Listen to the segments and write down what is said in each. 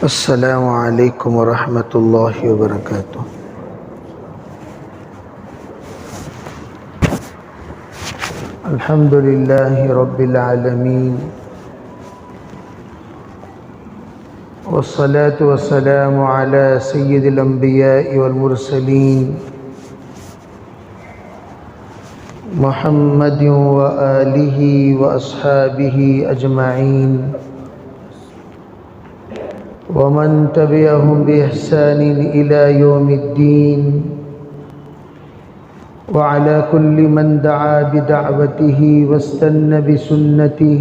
السلام علیکم ورحمۃ اللہ وبرکاتہ۔ الحمد للہ رب العالمین، والصلاة والسلام علی سید الانبیاء والمرسلین محمد وآلہ واصحابہ اجمعین ومن تبعهم بإحسان إلى يوم الدين، وعلى كل من دعا بدعوته واستنى بسنته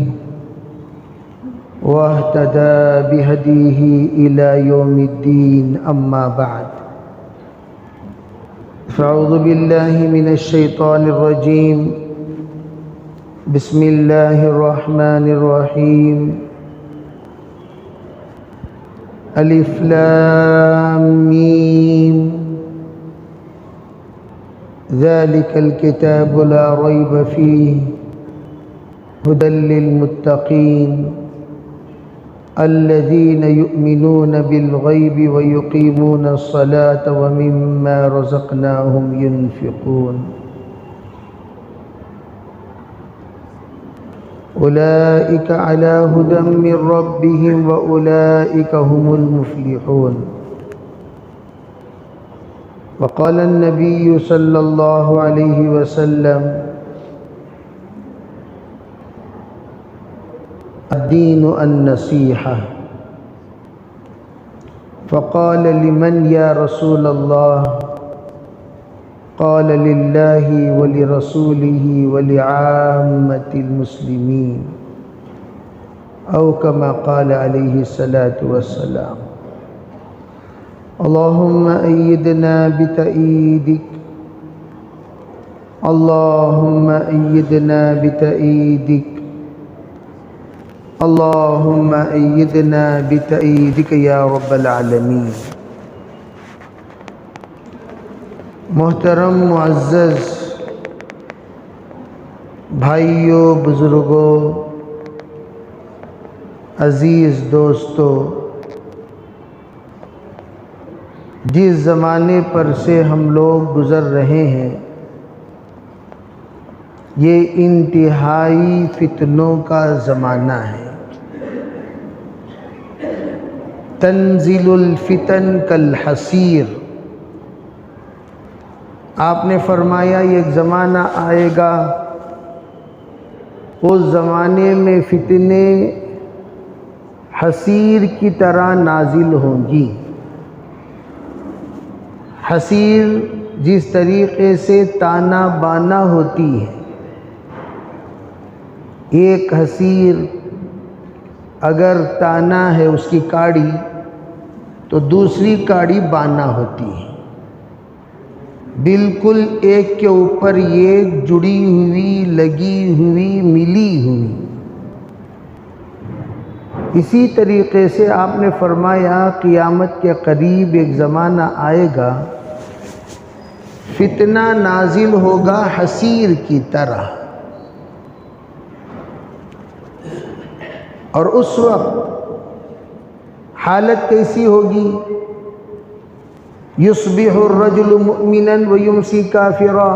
واهتدى بهديه إلى يوم الدين، أما بعد، فأعوذ بالله من الشيطان الرجيم، بسم الله الرحمن الرحيم، الف لام میم، ذلك الكتاب لا ريب فيه هدى للمتقين الذين يؤمنون بالغيب ويقيمون الصلاة ومما رزقناهم ينفقون أولئك على هدى من ربهم وأولئك هم المفلحون۔ وقال النبي صلى الله عليه وسلم: الدين النصيحة، فقال: لمن يا رسول الله؟ قال: لله ولرسوله ولعامة المسلمين، أو كما قال عليه الصلاة والسلام۔ اللهم أيدنا بتأييدك، اللهم أيدنا بتأييدك، اللهم أيدنا بتأييدك يا رب العالمين۔ محترم معزز بھائیوں، بزرگوں، عزیز دوستو، جس زمانے پر سے ہم لوگ گزر رہے ہیں، یہ انتہائی فتنوں کا زمانہ ہے۔ تنزل الفتن کالحصیر، آپ نے فرمایا یہ ایک زمانہ آئے گا، اس زمانے میں فتنے حصیر کی طرح نازل ہوں گی۔ حصیر جس طریقے سے تانا بانا ہوتی ہے، ایک حصیر اگر تانا ہے اس کی کاڑی، تو دوسری کاڑی بانا ہوتی ہے، بالکل ایک کے اوپر ایک جڑی ہوئی، لگی ہوئی، ملی ہوئی۔ اسی طریقے سے آپ نے فرمایا قیامت کے قریب ایک زمانہ آئے گا، فتنہ نازل ہوگا حصیر کی طرح، اور اس وقت حالت کیسی ہوگی؟ یصبح الرجل مؤمنا ویمسی کافرا،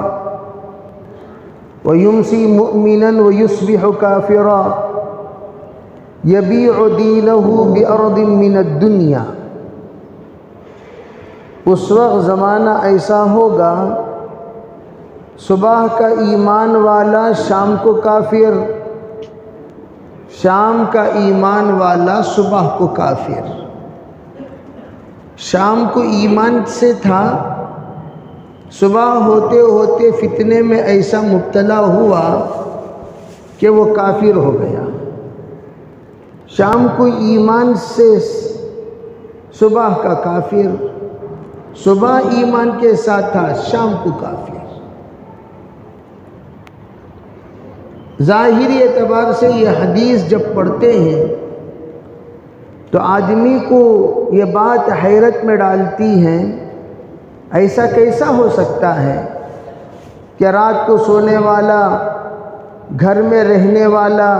ویمسی مؤمنا ویصبح کافرا، یبیع دینہ بأرض من الدنیا۔ اس وقت زمانہ ایسا ہوگا، صبح کا ایمان والا شام کو کافر، شام کا ایمان والا صبح کو کافر۔ شام کو ایمان سے تھا، صبح ہوتے ہوتے فتنے میں ایسا مبتلا ہوا کہ وہ کافر ہو گیا۔ شام کو ایمان سے صبح کا کافر، صبح ایمان کے ساتھ تھا، شام کو کافر۔ ظاہری اعتبار سے یہ حدیث جب پڑھتے ہیں تو آدمی کو یہ بات حیرت میں ڈالتی ہے، ایسا کیسا ہو سکتا ہے کہ رات کو سونے والا، گھر میں رہنے والا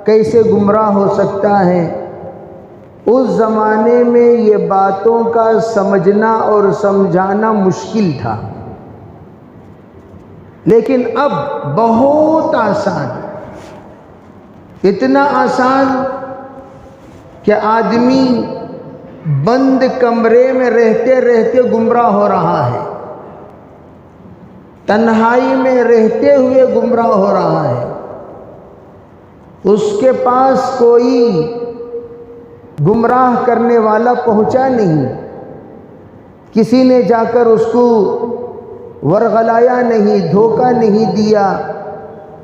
کیسے گمراہ ہو سکتا ہے؟ اس زمانے میں یہ باتوں کا سمجھنا اور سمجھانا مشکل تھا، لیکن اب بہت آسان، اتنا آسان کہ آدمی بند کمرے میں رہتے رہتے گمراہ ہو رہا ہے، تنہائی میں رہتے ہوئے گمراہ ہو رہا ہے، اس کے پاس کوئی گمراہ کرنے والا پہنچا نہیں، کسی نے جا کر اس کو ورغلایا نہیں، دھوکہ نہیں دیا،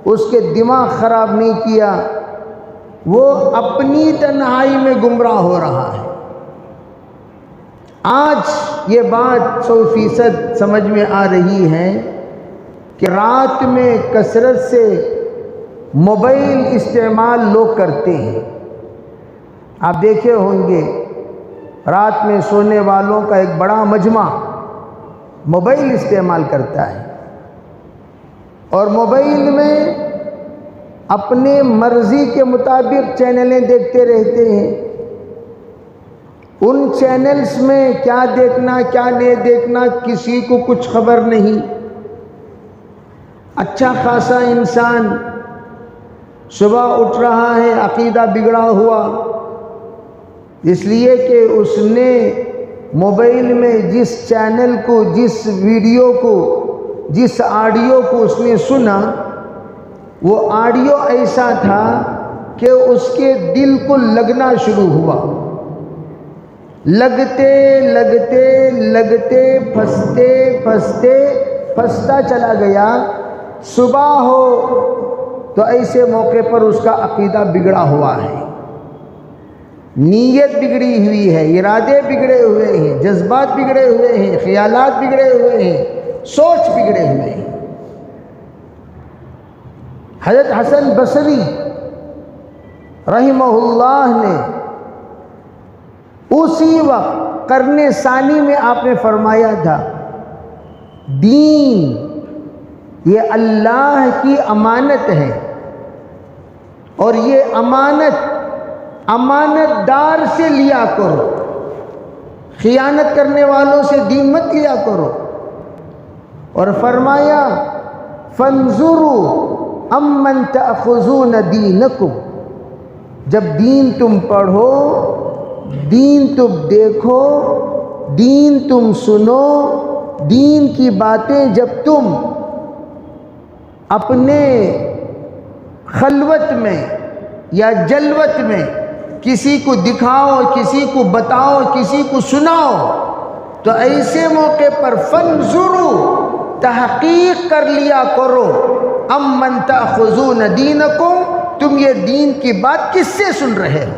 اس کے دماغ خراب نہیں کیا، وہ اپنی تنہائی میں گمراہ ہو رہا ہے۔ آج یہ بات 100% سمجھ میں آ رہی ہے کہ رات میں کثرت سے موبائل استعمال لوگ کرتے ہیں۔ آپ دیکھے ہوں گے رات میں سونے والوں کا ایک بڑا مجمع موبائل استعمال کرتا ہے، اور موبائل میں اپنے مرضی کے مطابق چینلیں دیکھتے رہتے ہیں۔ ان چینلز میں کیا دیکھنا کیا نہیں دیکھنا کسی کو کچھ خبر نہیں۔ اچھا خاصا انسان صبح اٹھ رہا ہے عقیدہ بگڑا ہوا، اس لیے کہ اس نے موبائل میں جس چینل کو، جس ویڈیو کو، جس آڈیو کو اس نے سنا، وہ آڈیو ایسا تھا کہ اس کے دل کو لگنا شروع ہوا، لگتے لگتے لگتے پھنستے پھنستے پھنستا چلا گیا۔ صبح ہو تو ایسے موقع پر اس کا عقیدہ بگڑا ہوا ہے، نیت بگڑی ہوئی ہے، ارادے بگڑے ہوئے ہیں، جذبات بگڑے ہوئے ہیں، خیالات بگڑے ہوئے ہیں، سوچ بگڑے ہوئے ہیں۔ حضرت حسن بصری رحمہ اللہ نے اسی وقت قرن ثانی میں آپ نے فرمایا تھا، دین یہ اللہ کی امانت ہے، اور یہ امانت دار سے لیا کرو، خیانت کرنے والوں سے دین مت لیا کرو۔ اور فرمایا فانظروا امن تأخذون دینکم، جب دین تم پڑھو، دین تم دیکھو، دین تم سنو، دین کی باتیں جب تم اپنے خلوت میں یا جلوت میں کسی کو دکھاؤ، کسی کو بتاؤ، کسی کو سناؤ، تو ایسے موقع پر فانظروا، تحقیق کر لیا کرو، امن تأخذون دینکم، تم یہ دین کی بات کس سے سن رہے ہو،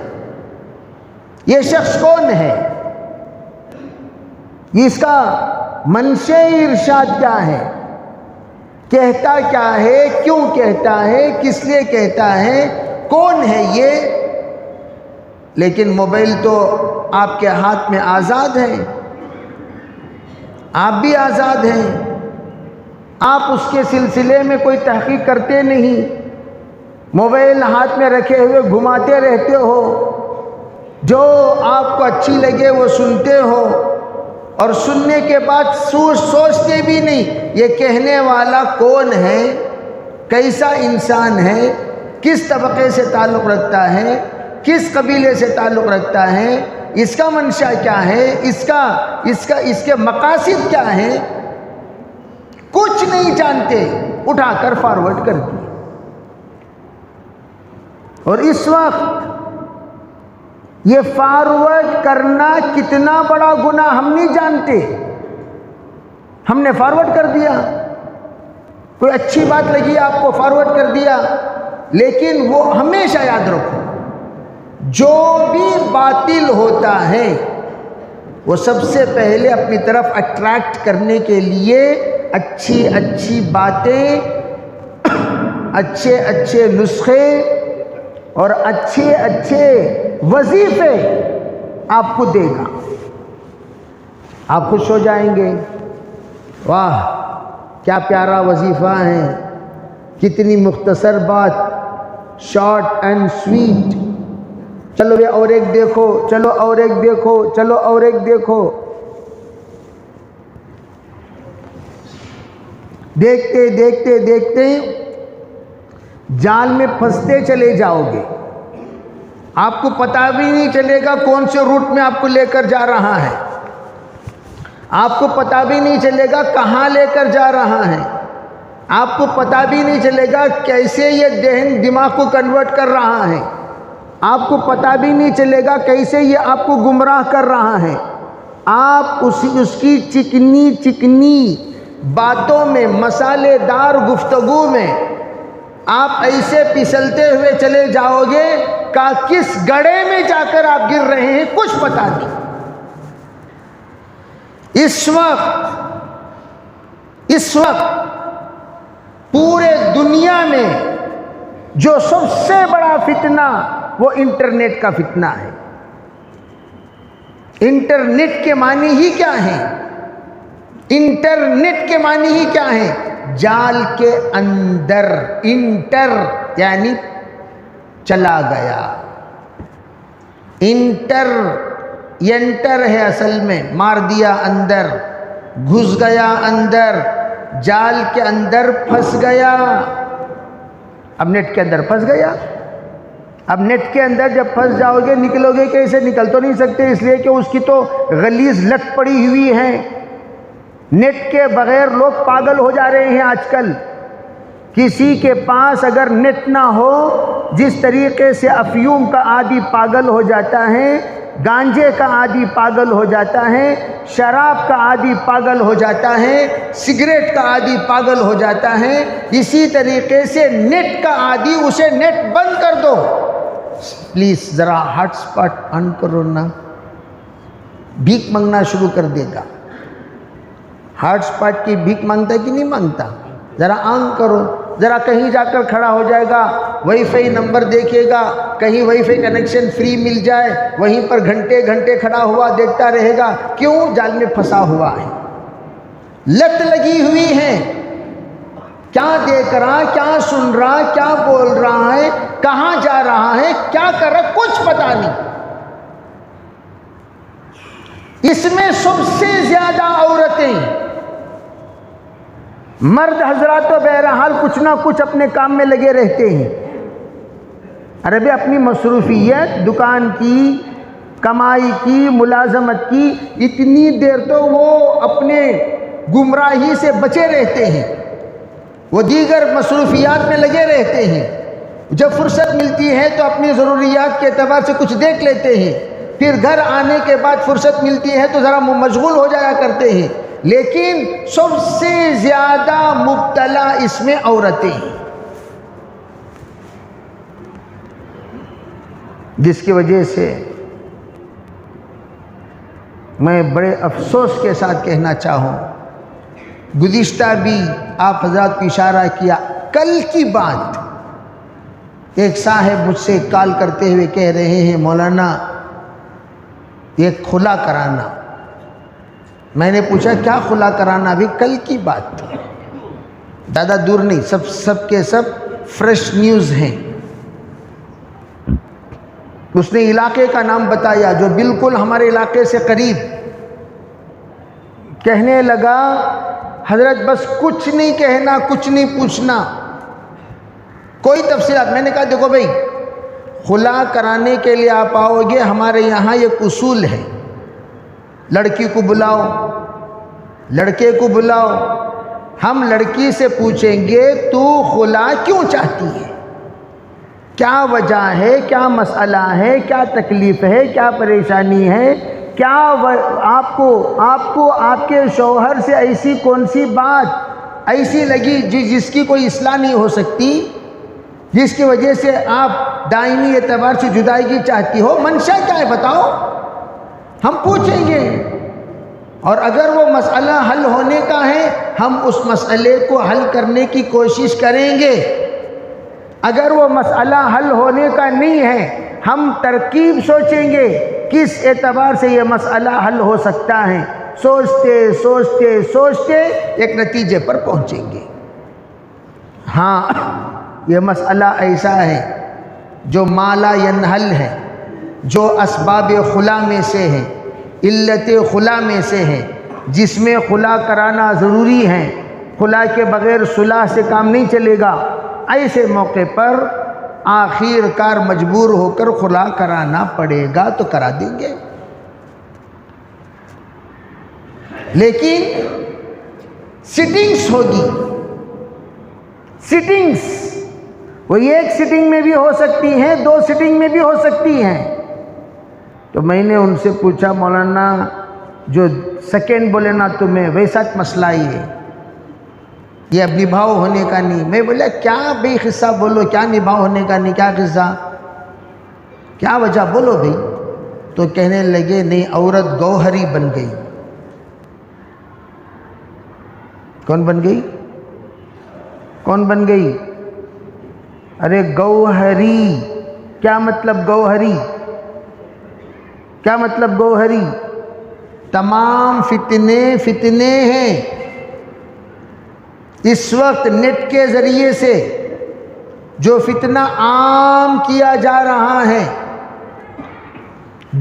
یہ شخص کون ہے، اس کا منشأ ارشاد کیا ہے، کہتا کیا ہے، کیوں کہتا ہے، کس لیے کہتا ہے، کون ہے یہ۔ لیکن موبائل تو آپ کے ہاتھ میں آزاد ہے، آپ بھی آزاد ہیں، آپ اس کے سلسلے میں کوئی تحقیق کرتے نہیں، موبائل ہاتھ میں رکھے ہوئے گھماتے رہتے ہو، جو آپ کو اچھی لگے وہ سنتے ہو، اور سننے کے بعد سوچتے بھی نہیں یہ کہنے والا کون ہے، کیسا انسان ہے، کس طبقے سے تعلق رکھتا ہے، کس قبیلے سے تعلق رکھتا ہے، اس کا منشا کیا ہے، اس کے مقاصد کیا ہیں، کچھ نہیں جانتے، اٹھا کر فارورڈ کر دی۔ اور اس وقت یہ فارورڈ کرنا کتنا بڑا گناہ ہم نہیں جانتے، ہم نے فارورڈ کر دیا، کوئی اچھی بات لگی آپ کو فارورڈ کر دیا، لیکن وہ ہمیشہ یاد رکھو، جو بھی باطل ہوتا ہے وہ سب سے پہلے اپنی طرف اٹریکٹ کرنے کے لیے اچھی اچھی باتیں، اچھے اچھے نسخے اور اچھے اچھے وظیفے آپ کو دے گا، آپ خوش ہو جائیں گے، واہ کیا پیارا وظیفہ ہے، کتنی مختصر بات، شارٹ اینڈ سویٹ، چلو یہ اور ایک دیکھو، چلو اور ایک دیکھو، چلو اور ایک دیکھو، دیکھتے دیکھتے دیکھتے جال میں پھنستے چلے جاؤ گے، آپ کو پتہ بھی نہیں چلے گا کون سے روٹ میں آپ کو لے کر جا رہا ہے، آپ کو پتہ بھی نہیں چلے گا کہاں لے کر جا رہا ہے، آپ کو پتہ بھی نہیں چلے گا کیسے یہ ذہن دماغ کو کنورٹ کر رہا ہے، آپ کو پتہ بھی نہیں چلے گا کیسے یہ آپ کو گمراہ کر رہا ہے۔ آپ اس کی چکنی چکنی باتوں میں، مسالے دار گفتگو میں آپ ایسے پھسلتے ہوئے چلے جاؤ گے کہ کس گڑھے میں جا کر آپ گر رہے ہیں کچھ پتہ نہیں۔ اس وقت پورے دنیا میں جو سب سے بڑا فتنہ وہ انٹرنیٹ کا فتنہ ہے۔ انٹرنیٹ کے معنی ہی کیا ہیں؟ انٹرنیٹ کے معنی ہی کیا ہیں؟ جال کے اندر، انٹر یعنی چلا گیا، ینٹر ہے اصل میں، مار دیا اندر، گھس گیا اندر، جال کے اندر پھنس گیا۔ اب نیٹ کے اندر پھنس گیا، اب نیٹ کے اندر جب پھنس جاؤ گے نکلو گے کیسے؟ نکل تو نہیں سکتے، اس لیے کہ اس کی تو غلیظ لت پڑی ہوئی ہے۔ نیٹ کے بغیر لوگ پاگل ہو جا رہے ہیں آج کل۔ کسی کے پاس اگر نیٹ نہ ہو، جس طریقے سے افیون کا عادی پاگل ہو جاتا ہے، گانجے کا عادی پاگل ہو جاتا ہے، شراب کا عادی پاگل ہو جاتا ہے، سگریٹ کا عادی پاگل ہو جاتا ہے، اسی طریقے سے نیٹ کا عادی، اسے نیٹ بند کر دو۔ پلیز ذرا ہاٹ سپاٹ آن کرو نا، بھیک مانگنا شروع کر دے گا۔ ہاٹ سپاٹ کی بھیک مانگتا ہے کہ نہیں مانگتا؟ ذرا آن کرو، ذرا کہیں جا کر کھڑا ہو جائے گا، وائی فائی نمبر دیکھے گا، کہیں وائی فائی کنیکشن فری مل جائے، وہیں پر گھنٹے گھنٹے کھڑا ہوا دیکھتا رہے گا۔ کیوں؟ جال میں پھنسا ہوا ہے، لت لگی ہوئی ہے، کیا دیکھ رہا، کیا سن رہا، کیا بول رہا ہے، کہاں جا رہا ہے، کیا کر رہا، کچھ پتہ نہیں۔ اس میں سب سے زیادہ عورتیں، مرد حضرات تو بہرحال کچھ نہ کچھ اپنے کام میں لگے رہتے ہیں۔ عربی اپنی مصروفیت، دکان کی، کمائی کی، ملازمت کی، اتنی دیر تو وہ اپنے گمراہی سے بچے رہتے ہیں، وہ دیگر مصروفیات میں لگے رہتے ہیں۔ جب فرصت ملتی ہے تو اپنی ضروریات کے اعتبار سے کچھ دیکھ لیتے ہیں، پھر گھر آنے کے بعد فرصت ملتی ہے تو ذرا مشغول ہو جایا کرتے ہیں، لیکن سب سے زیادہ مبتلا اس میں عورتیں ہیں، جس کی وجہ سے میں بڑے افسوس کے ساتھ کہنا چاہوں، گزشتہ بھی آپ حضرات کو اشارہ کیا، کل کی بات، ایک صاحب مجھ سے کال کرتے ہوئے کہہ رہے ہیں مولانا یہ کھلا کرانا۔ میں نے پوچھا کیا کھلا کرانا؟ ابھی کل کی بات، زیادہ دور نہیں، سب کے سب فریش نیوز ہیں۔ اس نے علاقے کا نام بتایا جو بالکل ہمارے علاقے سے قریب، کہنے لگا حضرت بس کچھ نہیں کہنا، کچھ نہیں پوچھنا، کوئی تفصیلات۔ میں نے کہا دیکھو بھائی، خلا کرانے کے لیے آپ آؤ گے، ہمارے یہاں ایک اصول ہے، لڑکی کو بلاؤ، لڑکے کو بلاؤ، ہم لڑکی سے پوچھیں گے تو خلا کیوں چاہتی ہے، کیا وجہ ہے، کیا مسئلہ ہے، کیا تکلیف ہے، کیا پریشانی ہے، کیا آپ کو آپ کے شوہر سے ایسی کون سی بات ایسی لگی جس کی کوئی اصلاح نہیں ہو سکتی، جس کی وجہ سے آپ دائمی اعتبار سے جدائیگی چاہتی ہو، منشا کیا ہے بتاؤ، ہم پوچھیں گے، اور اگر وہ مسئلہ حل ہونے کا ہے ہم اس مسئلے کو حل کرنے کی کوشش کریں گے، اگر وہ مسئلہ حل ہونے کا نہیں ہے ہم ترکیب سوچیں گے کس اعتبار سے یہ مسئلہ حل ہو سکتا ہے، سوچتے سوچتے سوچتے ایک نتیجے پر پہنچیں گے۔ ہاں یہ مسئلہ ایسا ہے جو مالا ینحل ہے، جو اسباب خلا میں سے ہے، علت خلا میں سے ہے، جس میں خلا کرانا ضروری ہے، خلا کے بغیر صلح سے کام نہیں چلے گا، ایسے موقع پر آخر کار مجبور ہو کر خلا کرانا پڑے گا تو کرا دیں گے۔ لیکن سٹنگز ہوگی، سٹنگز، وہ ایک سٹنگ میں بھی ہو سکتی ہیں، 2 سٹنگ میں بھی ہو سکتی ہیں۔ تو میں نے ان سے پوچھا مولانا جو سیکنڈ بولے نا تمہیں ویسا مسئلہ ہی ہے، یہ اب نبھاؤ ہونے کا نہیں۔ میں بولا کیا بھئی قصہ بولو، کیا نبھاؤ ہونے کا نہیں، کیا قصہ، کیا وجہ بولو بھئی۔ تو کہنے لگے نہیں، عورت گوہری بن گئی۔ کون بن گئی؟ کون بن گئی؟ ارے گوہری، کیا مطلب گوہری؟ کیا مطلب گوہری؟ تمام فتنے ہیں اس وقت نیٹ کے ذریعے سے جو فتنہ عام کیا جا رہا ہے،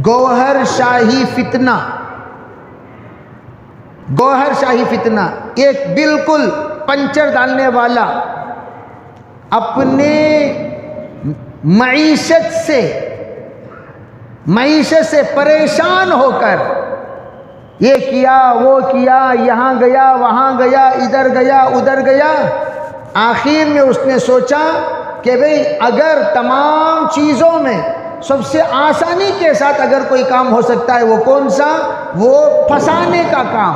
گوہر شاہی فتنہ، گوہر شاہی فتنہ، ایک بالکل پنچر ڈالنے والا اپنے معیشت سے پریشان ہو کر یہ کیا وہ کیا، یہاں گیا وہاں گیا، ادھر گیا ادھر گیا، آخر میں اس نے سوچا کہ بھئی اگر تمام چیزوں میں سب سے آسانی کے ساتھ اگر کوئی کام ہو سکتا ہے وہ کون سا؟ وہ پھنسانے کا کام،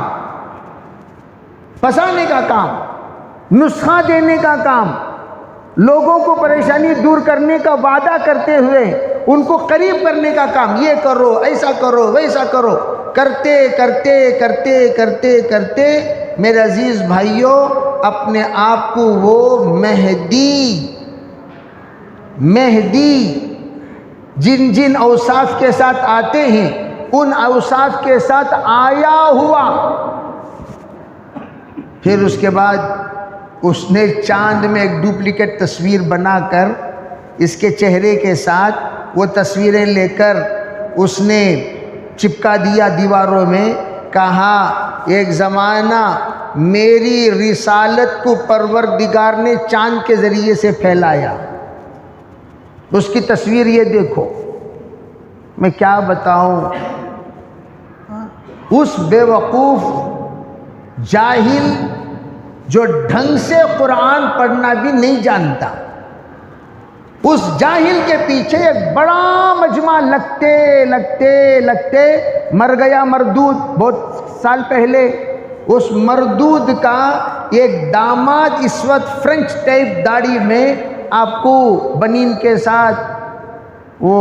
پھنسانے کا کام، نسخہ دینے کا کام، لوگوں کو پریشانی دور کرنے کا وعدہ کرتے ہوئے ان کو قریب کرنے کا کام، یہ کرو ایسا کرو ویسا کرو، کرتے کرتے کرتے کرتے کرتے میرے عزیز بھائیوں اپنے آپ کو وہ مہدی جن جن اوصاف کے ساتھ آتے ہیں ان اوصاف کے ساتھ آیا ہوا۔ پھر اس کے بعد اس نے چاند میں ایک ڈپلیکیٹ تصویر بنا کر اس کے چہرے کے ساتھ وہ تصویریں لے کر اس نے چپکا دیا دیواروں میں، کہا ایک زمانہ میری رسالت کو پروردگار نے چاند کے ذریعے سے پھیلایا۔ اس کی تصویر یہ دیکھو، میں کیا بتاؤں، اس بے وقوف جاہل جو ڈھنگ سے قرآن پڑھنا بھی نہیں جانتا، اس جاہل کے پیچھے ایک بڑا مجمع لگتے لگتے لگتے مر گیا مردود بہت سال پہلے۔ اس مردود کا ایک داماد اس وقت فرنچ ٹائپ داڑھی میں آپ کو بنین کے ساتھ، وہ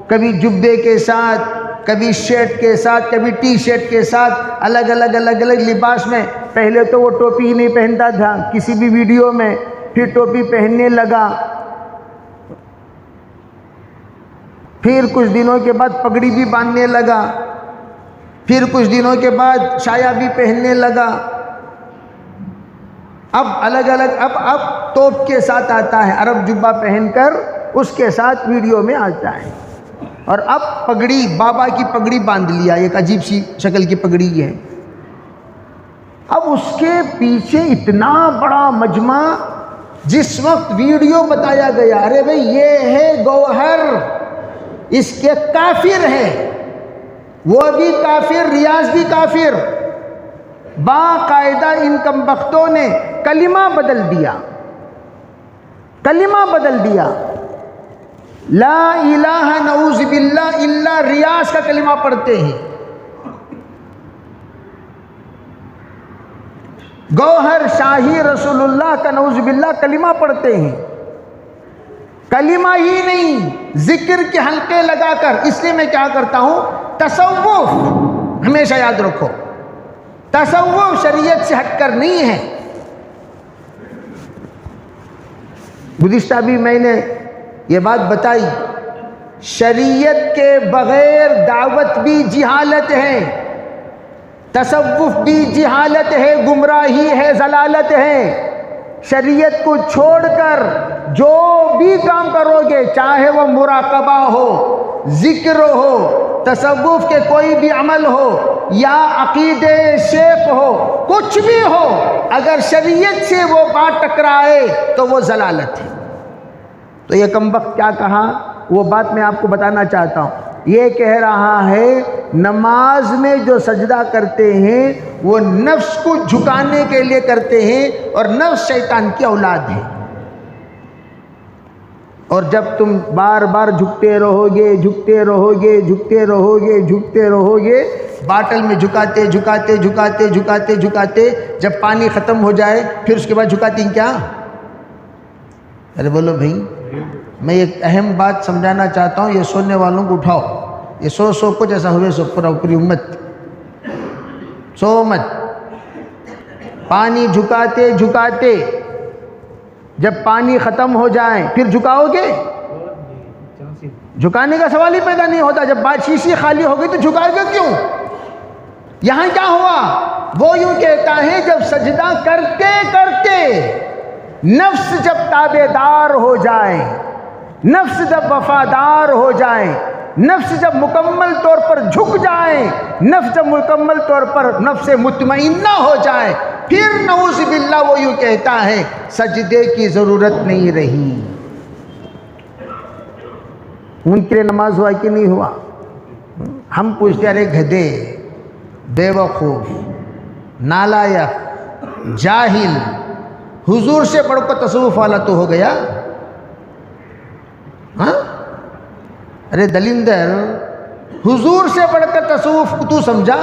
کبھی جبے کے ساتھ، کبھی شرٹ کے ساتھ، کبھی ٹی شرٹ کے ساتھ، الگ الگ لباس میں۔ پہلے تو وہ ٹوپی ہی نہیں پہنتا تھا کسی بھی ویڈیو میں، پھر ٹوپی پہننے لگا، پھر کچھ دنوں کے بعد پگڑی بھی باندھنے لگا، پھر کچھ دنوں کے بعد شایا بھی پہننے لگا، اب الگ الگ اب توپ کے ساتھ آتا ہے، عرب جبہ پہن کر اس کے ساتھ ویڈیو میں آتا ہے، اور اب پگڑی، بابا کی پگڑی باندھ لیا، ایک عجیب سی شکل کی پگڑی ہے۔ اب اس کے پیچھے اتنا بڑا مجمع، جس وقت ویڈیو بتایا گیا ارے بھئی یہ ہے گوہر، اس کے کافر ہیں، وہ بھی کافر، ریاض بھی کافر، باقاعدہ ان کمبختوں نے کلمہ بدل دیا، کلمہ بدل دیا، لا الہ نعوذ باللہ الا ریاض کا کلمہ پڑھتے ہیں، گوہر شاہی رسول اللہ کا نعوذ باللہ کلمہ پڑھتے ہیں، کلمہ ہی نہیں ذکر کے حلقے لگا کر۔ اس لیے میں کیا کرتا ہوں، تصوف ہمیشہ یاد رکھو، تصوف شریعت سے ہٹ کر نہیں ہے۔ گزشتہ بھی میں نے یہ بات بتائی، شریعت کے بغیر دعوت بھی جہالت ہے، تصوف بھی جہالت ہے، گمراہی ہے، ضلالت ہے۔ شریعت کو چھوڑ کر جو بھی کام کرو گے، چاہے وہ مراقبہ ہو، ذکر ہو، تصوف کے کوئی بھی عمل ہو یا عقیدے شیخ ہو، کچھ بھی ہو، اگر شریعت سے وہ بات ٹکرائے تو وہ ضلالت ہے۔ تو یہ کمبخت کیا کہا، وہ بات میں آپ کو بتانا چاہتا ہوں۔ یہ کہہ رہا ہے نماز میں جو سجدہ کرتے ہیں وہ نفس کو جھکانے کے لیے کرتے ہیں، اور نفس شیطان کی اولاد ہے، اور جب تم بار بار جھکتے رہو گے جھکتے رہو گے جھکتے رہو گے جھکتے رہو گے، باٹل میں جھکاتے جھکاتے جھکاتے جھکاتے جھکاتے جب پانی ختم ہو جائے پھر اس کے بعد جھکاتی ہیں کیا؟ ارے بولو بھائی، میں ایک اہم بات سمجھانا چاہتا ہوں، یہ سننے والوں کو اٹھاؤ، یہ سو کو جیسا ہوئے سو پوری امت سو مت۔ پانی جھکاتے جھکاتے جب پانی ختم ہو جائے پھر جھکاؤ گے؟ جھکانے کا سوال ہی پیدا نہیں ہوتا۔ جب شیشی خالی ہو گئی تو جھکائے گا کیوں؟ یہاں کیا ہوا؟ وہ یوں کہتا ہے جب سجدہ کرتے کرتے نفس جب تابع دار ہو جائے، نفس جب وفادار ہو جائے، نفس جب مکمل طور پر جھک جائے، نفس جب مکمل طور پر نفس مطمئنہ ہو جائے، پھر نعوذ باللہ وہ یوں کہتا ہے سجدے کی ضرورت نہیں رہی۔ منکر نماز ہوا کہ نہیں ہوا؟ ہم پوچھتے ارے گدھے، بے وقوف، نالائق، جاہل، حضور سے بڑھ کر تصوف والا تو ہو گیا؟ ہاں؟ ارے دلندر، حضور سے بڑھ کر تصوف کو تو سمجھا؟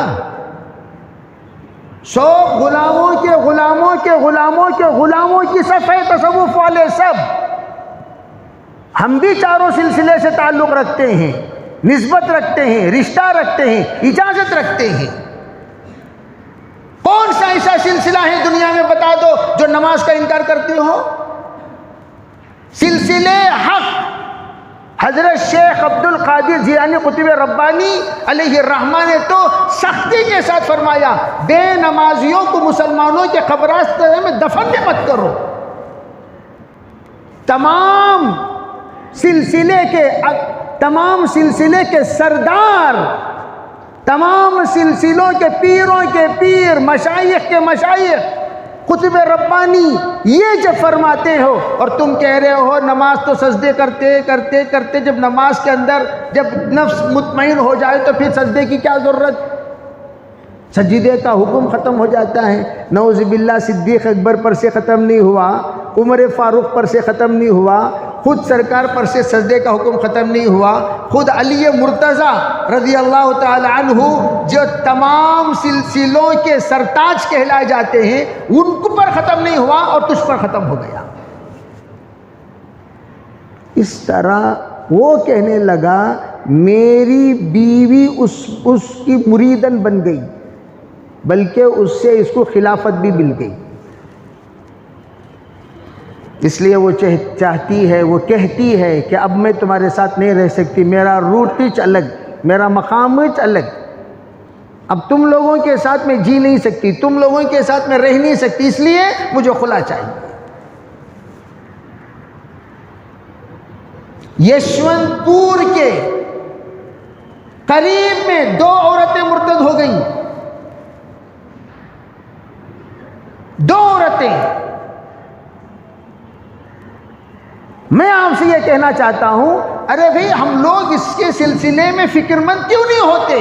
سو غلاموں کے غلاموں کے غلاموں کے غلاموں کی صفحے تصوف والے سب، ہم بھی چاروں سلسلے سے تعلق رکھتے ہیں، نسبت رکھتے ہیں، رشتہ رکھتے ہیں، اجازت رکھتے ہیں۔ کون سا ایسا سلسلہ ہے دنیا میں بتا دو جو نماز کا انکار کرتے ہو؟ سلسلے حق حضرت شیخ عبد القادر جیلانی قطب ربانی علیہ الرحمہ نے تو سختی کے ساتھ فرمایا بے نمازیوں کو مسلمانوں کے قبرستان میں دفن بھی مت کرو۔ تمام سلسلے کے سردار، تمام سلسلوں کے پیروں کے پیر، مشائخ کے مشائخ، قطب ربانی یہ جب فرماتے ہو اور تم کہہ رہے ہو نماز تو سجدے کرتے کرتے کرتے جب نماز کے اندر جب نفس مطمئن ہو جائے تو پھر سجدے کی کیا ضرورت؟ سجدے کا حکم ختم ہو جاتا ہے۔ نعوذ باللہ صدیق اکبر پر سے ختم نہیں ہوا، عمر فاروق پر سے ختم نہیں ہوا، خود سرکار پر سے سجدے کا حکم ختم نہیں ہوا، خود علی مرتضیٰ رضی اللہ تعالی عنہ جو تمام سلسلوں کے سرتاج کہلائے جاتے ہیں ان کو پر ختم نہیں ہوا اور تجھ پر ختم ہو گیا۔ اس طرح وہ کہنے لگا میری بیوی اس کی مریدن بن گئی، بلکہ اس سے اس کو خلافت بھی مل گئی، اس لیے وہ چاہتی ہے، وہ کہتی ہے کہ اب میں تمہارے ساتھ نہیں رہ سکتی، میرا روٹچ الگ، میرا مقامچ الگ، اب تم لوگوں کے ساتھ میں جی نہیں سکتی، تم لوگوں کے ساتھ میں رہ نہیں سکتی، اس لیے مجھے خلا چاہیے۔ یشونت پور کے قریب میں 2 عورتیں مرتد ہو گئیں، 2 عورتیں۔ میں آپ سے یہ کہنا چاہتا ہوں ارے بھئی ہم لوگ اس کے سلسلے میں فکر مند کیوں نہیں ہوتے؟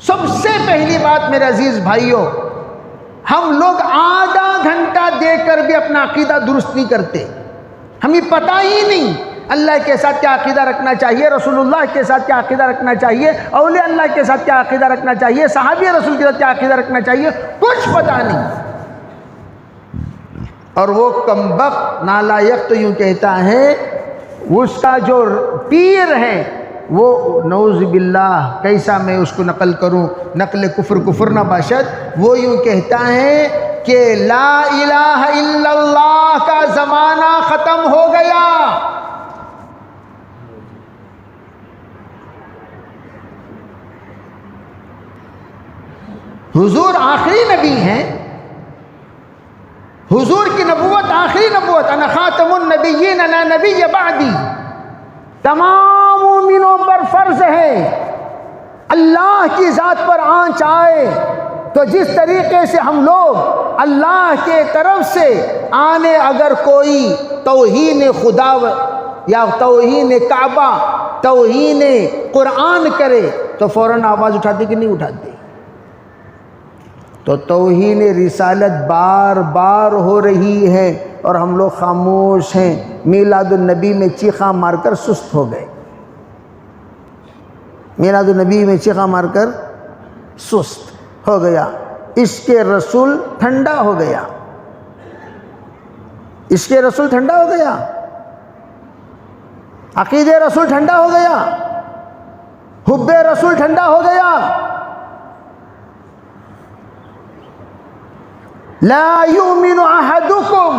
سب سے پہلی بات میرے عزیز بھائیوں، ہم لوگ آدھا گھنٹہ دیکھ کر بھی اپنا عقیدہ درست نہیں کرتے، ہمیں پتہ ہی نہیں اللہ کے ساتھ کیا عقیدہ رکھنا چاہیے، رسول اللہ کے ساتھ کیا عقیدہ رکھنا چاہیے، اولیاء اللہ کے ساتھ کیا عقیدہ رکھنا چاہیے، صحابی رسول کے ساتھ کیا عقیدہ رکھنا چاہیے، کچھ پتہ نہیں۔ اور وہ کمبخت نالائق تو یوں کہتا ہے، اس کا جو پیر ہے وہ نعوذ باللہ کیسا میں اس کو نقل کروں، نقل کفر نہ باشد، وہ یوں کہتا ہے کہ لا الہ الا اللہ کا زمانہ ختم ہو گیا۔ حضور آخری نبی ہیں، حضور کی نبوت آخری نبوت، انا خاتم النبیین لا نبی بعدی، تمام مومنوں پر فرض ہے اللہ کی ذات پر آنچ آئے تو جس طریقے سے ہم لوگ اللہ کے طرف سے آنے اگر کوئی توہین خدا یا توہین کعبہ توہین قرآن کرے تو فوراً آواز اٹھاتے کہ نہیں اٹھاتے؟ تو توہین رسالت بار بار ہو رہی ہے اور ہم لوگ خاموش ہیں. میلاد النبی میں چیخاں مار کر سست ہو گئے. میلاد النبی میں چیخاں مار کر سست ہو گیا. عشق رسول ٹھنڈا ہو گیا. عشق رسول ٹھنڈا ہو گیا. عقید رسول ٹھنڈا ہو گیا. حب رسول ٹھنڈا ہو گیا. لا يؤمن احدكم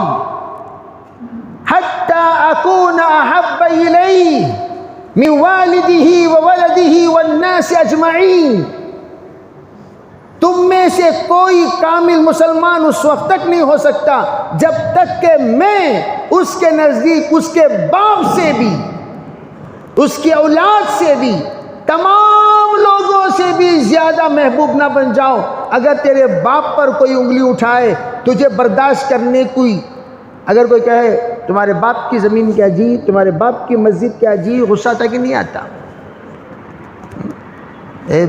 حتى اكون احب اليه من والده وولده والناس اجمعین. تم میں سے کوئی کامل مسلمان اس وقت تک نہیں ہو سکتا جب تک کہ میں اس کے نزدیک اس کے باپ سے بھی اس کی اولاد سے بھی تمام لوگوں سے بھی زیادہ محبوب نہ بن جاؤ. اگر تیرے باپ پر کوئی انگلی اٹھائے تجھے برداشت کرنے کوئی اگر کوئی کہے تمہارے باپ کی زمین کیا جی, تمہارے باپ کی مسجد کیا جی, غصہ آتا کہ نہیں آتا؟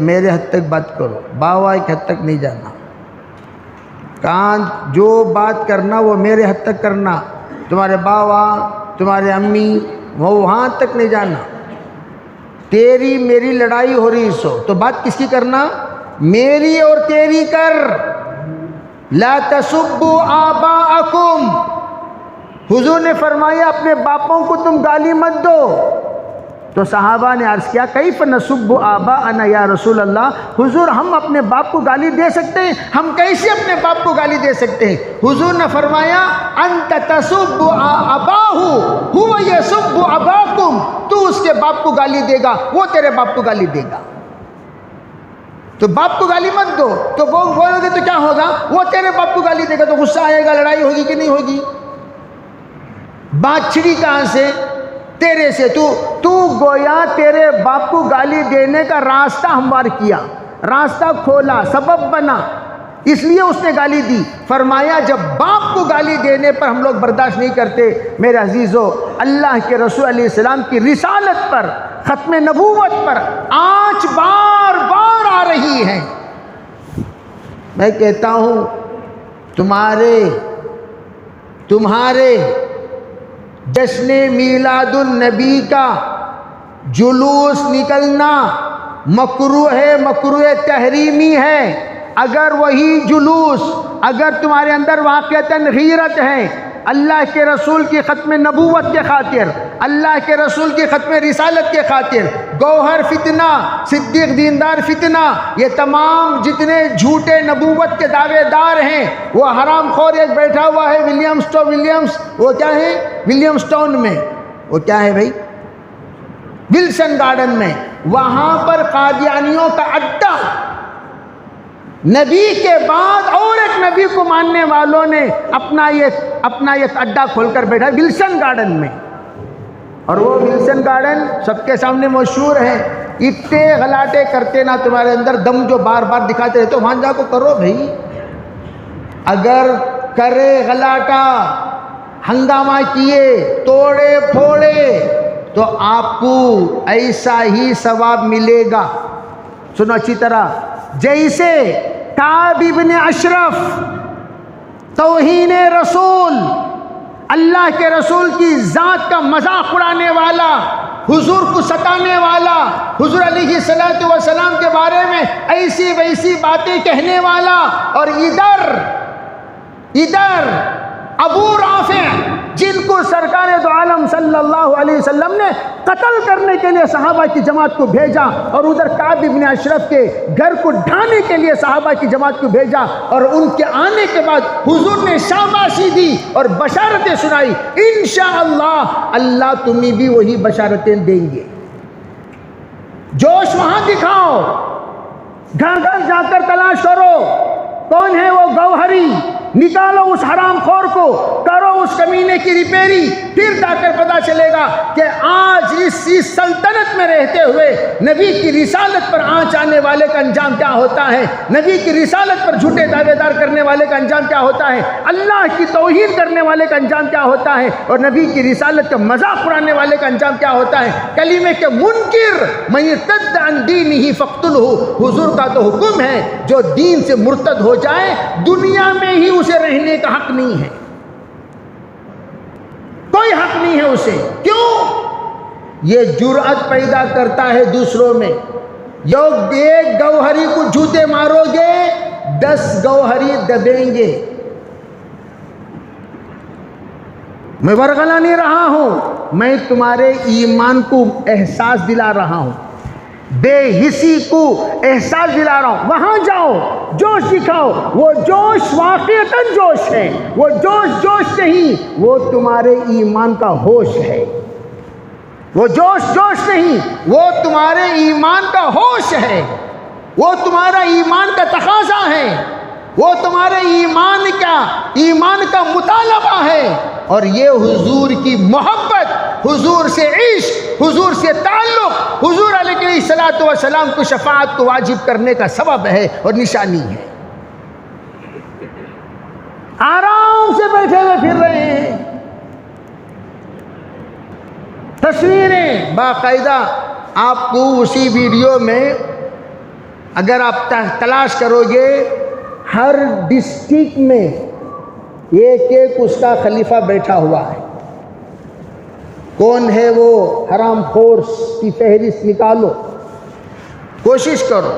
میرے حد تک بات کرو, باوا ایک حد تک نہیں جانا. کان جو بات کرنا وہ میرے حد تک کرنا. تمہارے باوا تمہارے امی وہ وہاں تک نہیں جانا. تیری میری لڑائی ہو رہی سو تو بات کس کی کرنا؟ میری اور تیری کر. لا تسبوا آباءکم. حضور نے فرمایا اپنے باپوں کو تم گالی مت دو. تو صحابہ نے عرض کیا کیف نسب آباءنا یا رسول اللہ, حضور ہم اپنے باپ کو گالی دے سکتے ہیں؟ ہم کیسے اپنے باپ کو گالی دے سکتے ہیں؟ حضور نے فرمایا انت تسب اباہ هو یسب اباکم. تو اس کے باپ کو گالی دے گا, وہ تیرے باپ کو گالی دے گا. تو باپ کو گالی مت دو. تو وہ بولو گے تو کیا ہوگا؟ وہ تیرے باپ کو گالی دے گا تو غصہ آئے گا, لڑائی ہوگی کہ نہیں ہوگی؟ بات چھڑی کہاں سے؟ تیرے سے. تو گویا تیرے باپ کو گالی دینے کا راستہ ہموار کیا, راستہ کھولا, سبب بنا, اس لیے اس نے گالی دی. فرمایا جب باپ کو گالی دینے پر ہم لوگ برداشت نہیں کرتے, میرے عزیزو اللہ کے رسول علیہ السلام کی رسالت پر, ختم نبوت پر آنچ بار بار آ رہی ہے. میں کہتا ہوں تمہارے جشن میلاد النبی کا جلوس نکلنا مکروہ ہے, مکروہ تحریمی ہے. اگر وہی جلوس اگر تمہارے اندر واقعتاً غیرت ہے, اللہ کے رسول کی ختم نبوت کے خاطر, اللہ کے رسول کی ختم رسالت کے خاطر, گوہر فتنہ, صدیق دیندار فتنہ, یہ تمام جتنے جھوٹے نبوت کے دعوے دار ہیں, وہ حرام خور ایک بیٹھا ہوا ہے وہ کیا ہے ولیم میں, وہ کیا ہے بھائی ولسن گارڈن میں, وہاں پر قادیانیوں کا اڈا, نبی کے بعد اور ایک نبی کو ماننے والوں نے اپنا ایک اڈا کھول کر بیٹھا ولسن گارڈن میں. اور وہ ولسن گارڈن سب کے سامنے مشہور ہے. اتنے غلاٹے کرتے نا تمہارے اندر دم جو بار بار دکھاتے رہتے, وہاں جا کو کرو بھائی. اگر کرے غلاٹا, ہنگامہ کیے, توڑے پھوڑے, تو آپ کو ایسا ہی ثواب ملے گا. سنو اچھی طرح, جیسے کعب ابن اشرف توہین رسول, اللہ کے رسول کی ذات کا مذاق اڑانے والا, حضور کو ستانے والا, حضور علیہ الصلوۃ والسلام کے بارے میں ایسی ویسی باتیں کہنے والا, اور ادھر ابو رافع جن کو سرکار دو عالم صلی اللہ علیہ وسلم نے قتل کرنے کے لیے صحابہ کی جماعت کو بھیجا, اور ادھر کعب ابن اشرف کے گھر کو ڈھانے کے لیے صحابہ کی جماعت کو بھیجا, اور ان کے آنے کے بعد حضور نے شاباشی دی اور بشارتیں سنائی. انشاءاللہ اللہ تمہیں بھی وہی بشارتیں دیں گے. جوش وہاں دکھاؤ, گھر گھر جا کر تلاش کرو کون ہے وہ گوہری, نکالو اس حرام خور کو, کرو اس کمینے کی ریپیری، پھر جا کر پتہ چلے گا کہ آج اس سلطنت میں رہتے ہوئے نبی کی رسالت پر آنچ آنے والے کا انجام کیا ہوتا ہے، نبی کی رسالت پر جھوٹے دعوے دار کرنے والے کا انجام کیا ہوتا ہے، اللہ کی توہین کرنے والے کا انجام کیا ہوتا ہے، اور نبی کی رسالت کا مذاق اڑانے والے کا انجام کیا ہوتا ہے۔ کلمے کے منکر من ارتد عن دینہ فاقتلہ، حضور کا تو حکم ہے جو دین سے مرتد ہو جائے دنیا میں ہی اسے رہنے کا حق نہیں ہے، کوئی حق نہیں ہے اسے۔ کیوں؟ یہ جرأت پیدا کرتا ہے دوسروں میں۔ ایک گوہری کو جوتے مارو گے 10 گوہری دبیں گے۔ میں ورغلا نہیں رہا ہوں، میں تمہارے ایمان کو احساس دلا رہا ہوں، بے حسی کو احساس دلا رہا ہوں۔ وہاں جاؤ، جوش دکھاؤ، وہ جوش واقعتاً جوش ہے، وہ جوش نہیں، وہ تمہارے ایمان کا ہوش ہے۔ وہ جوش نہیں، وہ تمہارے ایمان کا ہوش ہے، وہ تمہارا ایمان کا تقاضا ہے، وہ تمہارے ایمان کا مطالبہ ہے، اور یہ حضور کی محبت، حضور سے عشق، حضور سے تعلق، حضور علیہ الصلوۃ والسلام کو شفاعت کو واجب کرنے کا سبب ہے اور نشانی ہے۔ آرام سے بیٹھے ہوئے پھر رہے ہیں، تصویریں باقاعدہ آپ کو اسی ویڈیو میں اگر آپ تلاش کرو گے، ہر ڈسٹرکٹ میں ایک اس کا خلیفہ بیٹھا ہوا ہے۔ کون ہے وہ حرام خور کی فہرست نکالو، کوشش کرو،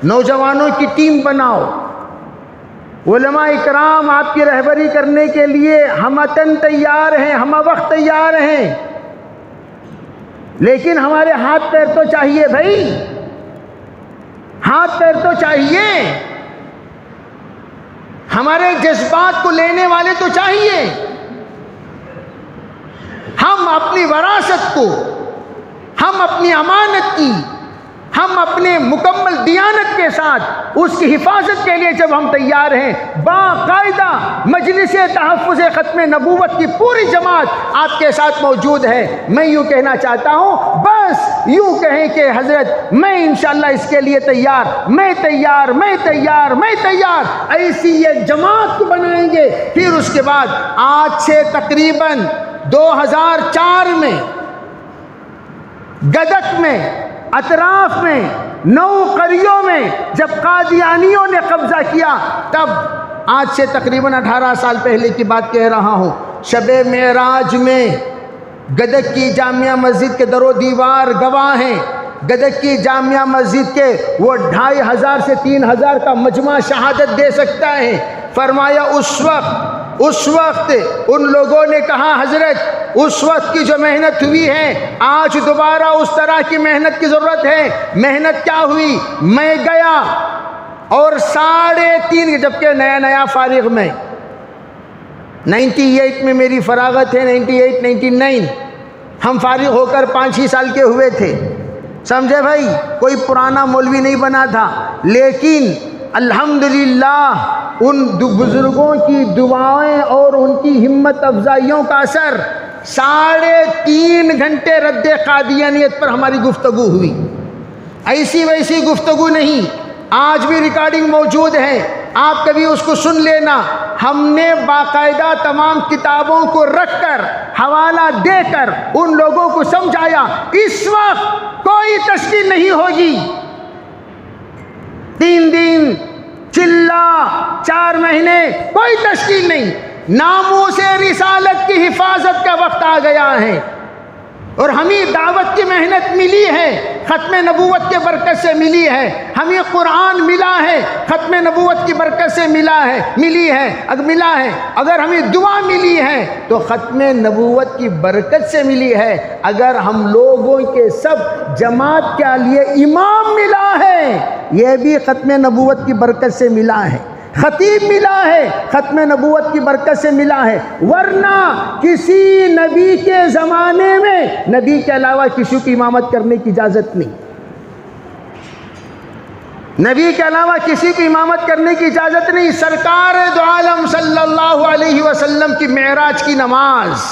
نوجوانوں کی ٹیم بناؤ، علماء اکرام آپ کی رہبری کرنے کے لیے ہمتن تیار ہیں، ہم وقت تیار ہیں، لیکن ہمارے ہاتھ پیر تو چاہیے بھائی، ہاتھ پیر تو چاہیے، ہمارے جذبات کو لینے والے تو چاہیے۔ ہم اپنی وراثت کو، ہم اپنی امانت کی، ہم اپنے مکمل دیانت کے ساتھ اس کی حفاظت کے لیے جب ہم تیار ہیں، باقاعدہ مجلس تحفظ ختم نبوت کی پوری جماعت آپ کے ساتھ موجود ہے۔ میں یوں کہنا چاہتا ہوں، بس یوں کہیں کہ حضرت میں انشاءاللہ اس کے لیے تیار، میں تیار، ایسی یہ جماعت کو بنائیں گے۔ پھر اس کے بعد آج سے تقریباً 2004 میں گدک میں، اطراف میں، 9 قریوں میں جب قادیانیوں نے قبضہ کیا، تب آج سے تقریباً 18 سال پہلے کی بات کہہ رہا ہوں، شب معراج میں گدک کی جامعہ مسجد کے در و دیوار گواہ ہیں، گدک کی جامعہ مسجد کے وہ 2500 سے 3000 کا مجمع شہادت دے سکتا ہے۔ فرمایا اس وقت ان لوگوں نے کہا حضرت اس وقت کی جو محنت ہوئی ہے آج دوبارہ اس طرح کی محنت کی ضرورت ہے۔ محنت کیا ہوئی؟ میں گیا اور 3.5 جبکہ نیا فارغ میں 98 میں میری فراغت ہے، 98 99 ہم فارغ ہو کر 5-6 سال کے ہوئے تھے، سمجھے بھائی، کوئی پرانا مولوی نہیں بنا تھا، لیکن الحمدللہ ان بزرگوں کی دعائیں اور ان کی ہمت افزائیوں کا اثر 3.5 گھنٹے رد قادیانیت پر ہماری گفتگو ہوئی، ایسی ویسی گفتگو نہیں، آج بھی ریکارڈنگ موجود ہے، آپ کبھی اس کو سن لینا۔ ہم نے باقاعدہ تمام کتابوں کو رکھ کر، حوالہ دے کر ان لوگوں کو سمجھایا۔ اس وقت کوئی تشکیل نہیں ہوگی، 3 دن چلہ 4 مہینے کوئی تشکیل نہیں، ناموس رسالت کی حفاظت کا وقت آ گیا ہے، اور ہمیں دعوت کی محنت ملی ہے، ختم نبوت کے برکت سے ملی ہے، ہمیں قرآن ملا ہے، ختم نبوت کی برکت سے ملا ہے، اگر ہمیں دعا ملی ہے تو ختم نبوت کی برکت سے ملی ہے، اگر ہم لوگوں کے سب جماعت کے لیے امام ملا ہے یہ بھی ختم نبوت کی برکت سے ملا ہے، خطیب ملا ہے ختم نبوت کی برکت سے ملا ہے، ورنہ کسی نبی کے زمانے میں نبی کے علاوہ کسی کی امامت کرنے کی اجازت نہیں۔ نبی کے علاوہ کسی کو امامت کرنے کی اجازت نہیں۔ سرکار دو عالم صلی اللہ علیہ وسلم کی معراج کی نماز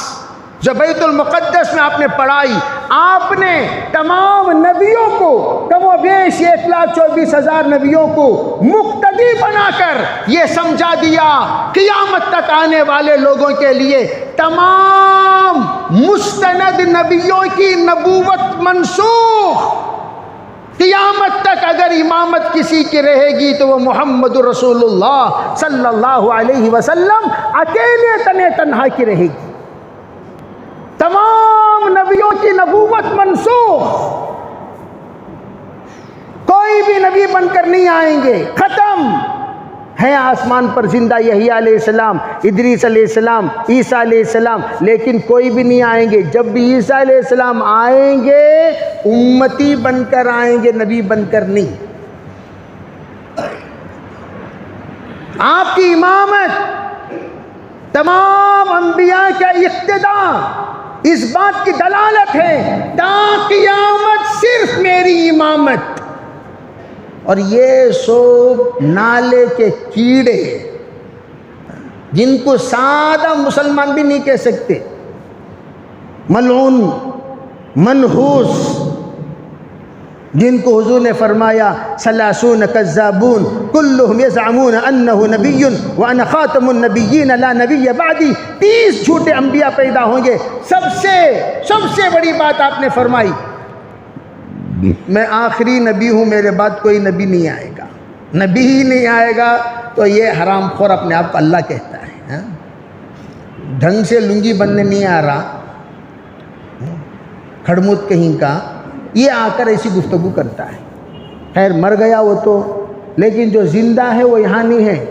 جو بیت المقدس میں آپ نے پڑھائی، آپ نے تمام نبیوں کو، کم و بیش 1,24,000 نبیوں کو مقتدی بنا کر یہ سمجھا دیا قیامت تک آنے والے لوگوں کے لیے تمام مستند نبیوں کی نبوت منسوخ، قیامت تک اگر امامت کسی کی رہے گی تو وہ محمد رسول اللہ صلی اللہ علیہ وسلم اکیلے تنے تنہا کی رہے گی۔ تمام نبیوں کی نبوت منسوخ، کوئی بھی نبی بن کر نہیں آئیں گے، ختم ہے۔ آسمان پر زندہ یحییٰ علیہ السلام، ادریس علیہ السلام، عیسیٰ علیہ السلام، لیکن کوئی بھی نہیں آئیں گے۔ جب بھی عیسیٰ علیہ السلام آئیں گے امتی بن کر آئیں گے، نبی بن کر نہیں۔ آپ کی امامت، تمام انبیاء کا اقتداء اس بات کی دلالت ہے تا قیامت صرف میری امامت۔ اور یہ سب نالے کے کیڑے جن کو سادہ مسلمان بھی نہیں کہہ سکتے، ملعون، منحوس، جن کو حضور نے فرمایا 30 کذابون کلہم یزعمون انہ نبی وانا خاتم النبیین لا نبی بعدی، 30 جھوٹے انبیاء پیدا ہوں گے۔ سب سے بڑی بات آپ نے فرمائی میں آخری نبی ہوں، میرے بعد کوئی نبی نہیں آئے گا، نبی ہی نہیں آئے گا۔ تو یہ حرام خور اپنے آپ کو اللہ کہتا ہے، ڈھنگ سے لنگی بننے نہیں آ رہا، کھڑموت کہیں کا، یہ آ کر ایسی گفتگو کرتا ہے۔ خیر مر گیا وہ تو، لیکن جو زندہ ہے وہ یہاں نہیں ہے۔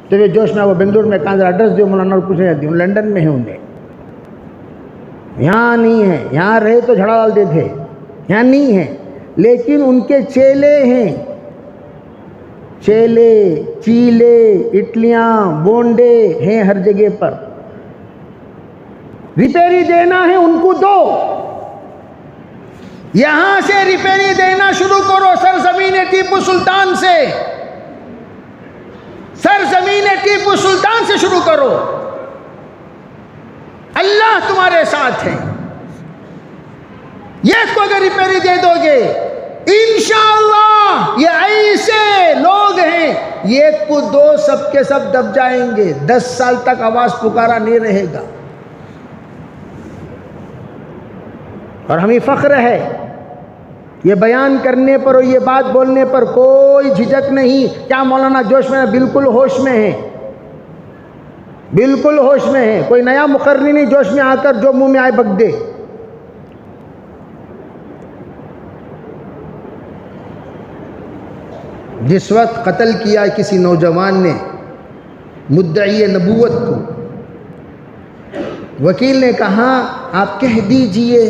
تو یہ جوش میں وہ بنگلور میں کہاں ذرا ایڈریس دیو مولانا اور پوچھنے جاتی ہوں، لنڈن میں ہے، انہیں یہاں نہیں ہے، یہاں رہے تو جھڑا ڈالتے تھے، یہاں نہیں ہے، لیکن ان کے چیلے ہیں، چیلے، چیلے، اٹلیاں، بونڈے ہیں ہر جگہ پر۔ ریپیری دینا ہے ان کو دو، یہاں سے ریپیری دینا شروع کرو، سرزمین ٹیپو سلطان سے، سرزمین ٹیپو سلطان سے شروع کرو۔ اللہ تمہارے ساتھ ہے۔ یہ کو اگر ریپیری دے دو گے انشاءاللہ، یہ ایسے لوگ ہیں یہ کو دو سب کے سب دب جائیں گے، 10 سال تک آواز پکارا نہیں رہے گا۔ اور ہمیں فخر ہے یہ بیان کرنے پر اور یہ بات بولنے پر، کوئی جھجک نہیں۔ کیا مولانا جوش میں بالکل ہوش میں ہے، بالکل ہوش میں ہے، کوئی نیا مقرری نہیں جوش میں آ کر جو منہ میں آئے بک دے۔ جس وقت قتل کیا کسی نوجوان نے مدعی نبوت کو، وکیل نے کہا آپ کہہ دیجئے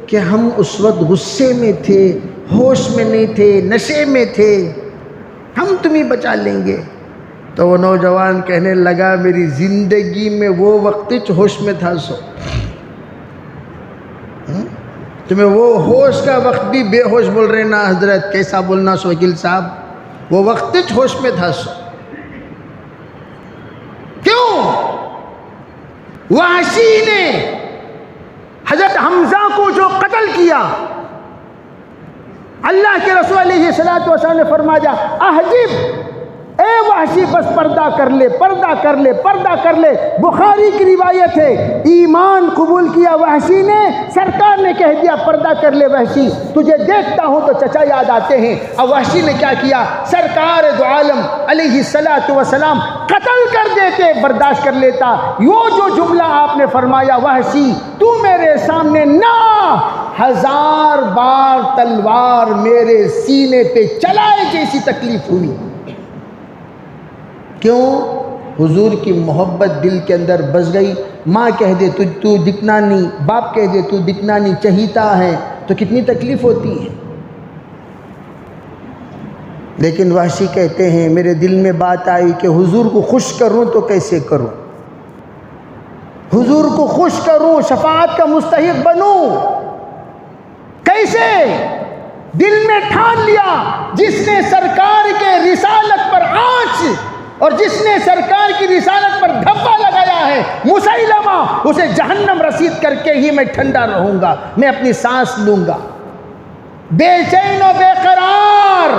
کہ ہم اس وقت غصے میں تھے، ہوش میں نہیں تھے، نشے میں تھے، ہم تمہیں بچا لیں گے۔ تو وہ نوجوان کہنے لگا میری زندگی میں وہ وقت ہوش میں تھا سو، تمہیں وہ ہوش کا وقت بھی بے ہوش بول رہے نا حضرت، کیسا بولنا سو وکیل صاحب، وہ وقت ہوش میں تھا سو۔ کیوں؟ وحشی نے حضرت حمزہ کو جو قتل کیا، اللہ کے رسول علیہ السلام نے فرمایا احجب، اے وحشی بس پردہ کر لے، پردہ کر لے، پردہ کر لے۔ بخاری کی روایت ہے ایمان قبول کیا وحشی نے، سرکار نے کہہ دیا پردہ کر لے وحشی، تجھے دیکھتا ہوں تو چچا یاد آتے ہیں۔ اور وحشی نے کیا کیا؟ سرکار دو عالم علیہ السلام قتل کر دیتے، برداشت کر لیتا۔ وہ جو جملہ آپ نے فرمایا وحشی تو میرے سامنے نہ، 1000 بار تلوار میرے سینے پہ چلائے جیسی تکلیف ہوئی۔ کیوں؟ حضور کی محبت دل کے اندر بس گئی۔ ماں کہہ دے تو دکھنا نہیں، باپ کہہ دے تو دکھنا نہیں، چہیتا ہے تو کتنی تکلیف ہوتی ہے۔ لیکن وحشی کہتے ہیں میرے دل میں بات آئی کہ حضور کو خوش کروں تو کیسے کروں، حضور کو خوش کروں، شفاعت کا مستحق بنوں، کیسے؟ دل میں ٹھان لیا جس نے سرکار رسالت پر آنچ اور جس نے سرکار کی رسالت پر دھبا لگایا ہے مسیلمہ، اسے جہنم رسید کر کے ہی میں ٹھنڈا رہوں گا، میں اپنی سانس لوں گا۔ بے چین و بے قرار،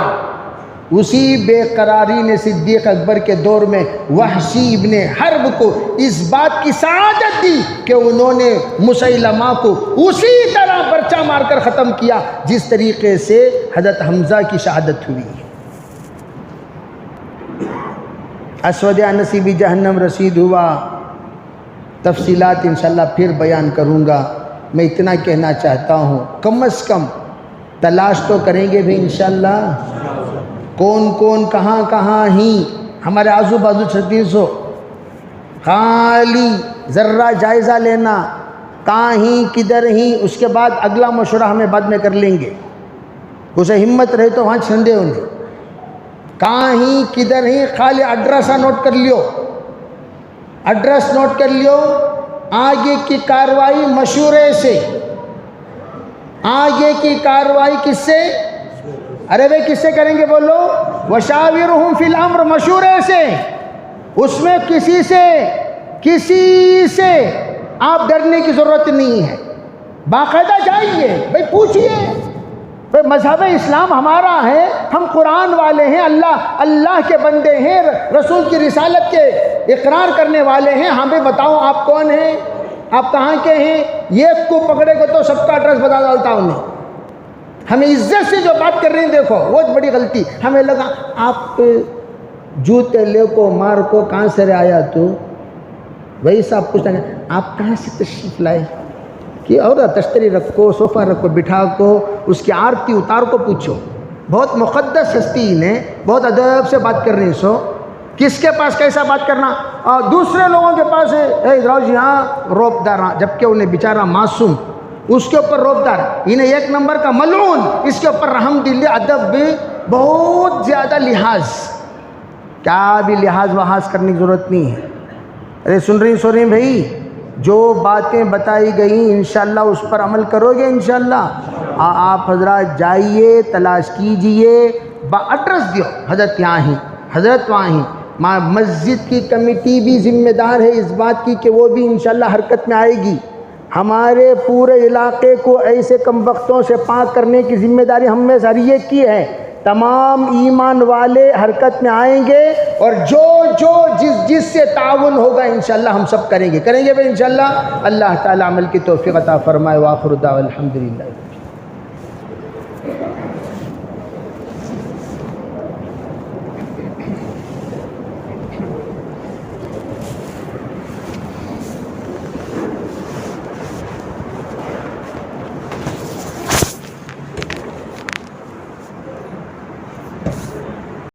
اسی بے قراری نے صدیق اکبر کے دور میں وحشی ابن حرب کو اس بات کی سعادت دی کہ انہوں نے مسیلمہ کو اسی طرح پرچہ مار کر ختم کیا جس طریقے سے حضرت حمزہ کی شہادت ہوئی۔ اسود انسی بھی جہنم رسید ہوا، تفصیلات انشاءاللہ پھر بیان کروں گا۔ میں اتنا کہنا چاہتا ہوں کم از کم تلاش تو کریں گے بھی انشاءاللہ، کون کون کہاں کہاں ہی ہمارے آزو بازو 3600، خالی ذرہ جائزہ لینا کہاں ہی کدھر ہی، اس کے بعد اگلا مشورہ ہمیں بعد میں کر لیں گے، اسے ہمت رہے تو وہاں چھندے انہیں، کہاں ہی کدھر ہی، خالی ایڈریس نوٹ کر لیو، ایڈریس نوٹ کر لیو۔ آگے کی کارروائی مشورے سے، آگے کی کارروائی کس سے؟ ارے بھائی کس سے کریں گے بولو؟ وشاورہم فی الامر، مشورے سے۔ اس میں کسی سے آپ ڈرنے کی ضرورت نہیں ہے، باقاعدہ جائیے بھائی، پوچھئے بھائی مذہب اسلام ہمارا ہے، ہم قرآن والے ہیں، اللہ کے بندے ہیں، رسول کی رسالت کے اقرار کرنے والے ہیں، ہمیں بتاؤ آپ کون ہیں، آپ کہاں کے ہیں؟ یہ کو پکڑے گا تو سب کا ایڈریس بتا ڈالتا انہیں۔ ہمیں عزت سے جو بات کر رہے ہیں دیکھو، وہ بڑی غلطی۔ ہمیں لگا آپ جوتے لے کو مار کو کہاں سے آیا تو وہی صاحب پوچھنا ہے آپ کہاں سے تشریف لائے، کہ اور تشتری رکھو، صوفہ رکھو، بٹھا کو، اس کی آرتی اتار کو پوچھو۔ بہت مقدس ہستی انہیں، بہت ادب سے بات کر رہے ہیں۔ سو کس کے پاس کیسا بات کرنا، اور دوسرے لوگوں کے پاس ہے اے ادراؤ جی ہاں روپ دار، جبکہ انہیں بیچارہ معصوم، اس کے اوپر روپ دار، انہیں ایک نمبر کا ملعون، اس کے اوپر رحم دلی، ادب بھی بہت زیادہ، لحاظ کیا بھی لحاظ وحاظ کرنے کی ضرورت نہیں ہے۔ ارے سن رہی بھائی، جو باتیں بتائی گئیں انشاءاللہ اس پر عمل کرو گے انشاءاللہ۔ آپ حضرات جائیے، تلاش کیجئے، ایڈریس دیو، حضرت یہاں ہی، حضرت وہاں ہی۔ مسجد کی کمیٹی بھی ذمہ دار ہے اس بات کی کہ وہ بھی انشاءاللہ حرکت میں آئے گی۔ ہمارے پورے علاقے کو ایسے کم بختوں سے پاک کرنے کی ذمہ داری ہم میں ساری یہ کی ہے۔ تمام ایمان والے حرکت میں آئیں گے، اور جس سے تعاون ہوگا انشاءاللہ ہم سب کریں گے بھائی انشاءاللہ۔ اللہ تعالی عمل کی توفیق عطا فرمائے۔ وآخر دعوانا الحمدللہ۔